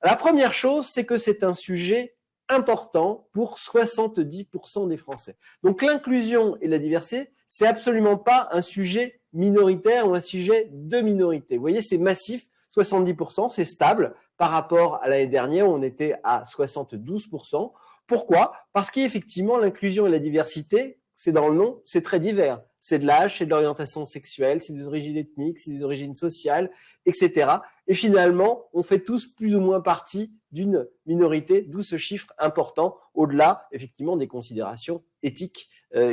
La première chose, c'est que c'est un sujet important pour 70% des Français. Donc l'inclusion et la diversité, c'est absolument pas un sujet minoritaire ou un sujet de minorité. Vous voyez, c'est massif, 70%, c'est stable par rapport à l'année dernière où on était à 72%. Pourquoi? Parce qu'effectivement, l'inclusion et la diversité, c'est dans le nom, c'est très divers. C'est de l'âge, c'est de l'orientation sexuelle, c'est des origines ethniques, c'est des origines sociales, etc. Et finalement, on fait tous plus ou moins partie d'une minorité, d'où ce chiffre important, au-delà, effectivement, des considérations éthiques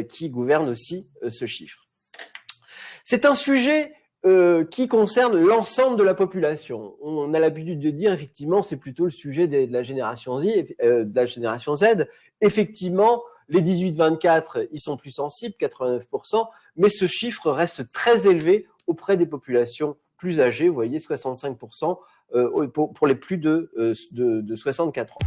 qui gouvernent aussi ce chiffre. C'est un sujet qui concerne l'ensemble de la population. On a l'habitude de dire, effectivement, c'est plutôt le sujet de la génération Z. Effectivement, les 18-24, ils sont plus sensibles, 89%, mais ce chiffre reste très élevé auprès des populations plus âgées, vous voyez, 65% pour les plus de 64 ans.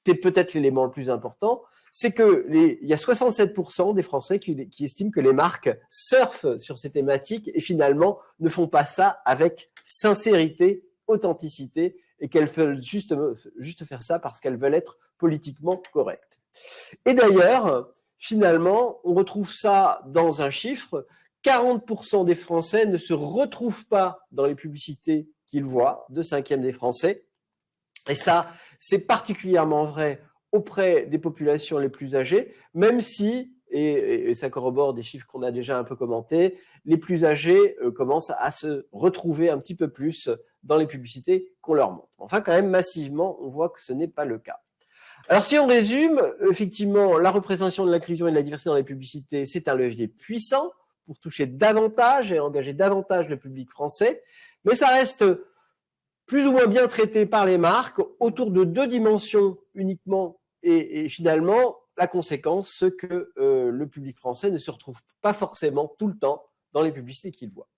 C'est peut-être l'élément le plus important, c'est que il y a 67% des Français qui estiment que les marques surfent sur ces thématiques et finalement ne font pas ça avec sincérité, authenticité et qu'elles veulent juste faire ça parce qu'elles veulent être politiquement correctes. Et d'ailleurs, finalement, on retrouve ça dans un chiffre, 40% des Français ne se retrouvent pas dans les publicités qu'ils voient, 2/5 des Français. Et ça, c'est particulièrement vrai auprès des populations les plus âgées, même si, et ça corrobore des chiffres qu'on a déjà un peu commentés, les plus âgés commencent à se retrouver un petit peu plus dans les publicités qu'on leur montre. Enfin, quand même, massivement, on voit que ce n'est pas le cas. Alors, si on résume, effectivement, la représentation de l'inclusion et de la diversité dans les publicités, c'est un levier puissant pour toucher davantage et engager davantage le public français, mais ça reste plus ou moins bien traité par les marques autour de 2 dimensions uniquement et finalement, la conséquence, c'est que le public français ne se retrouve pas forcément tout le temps dans les publicités qu'il voit.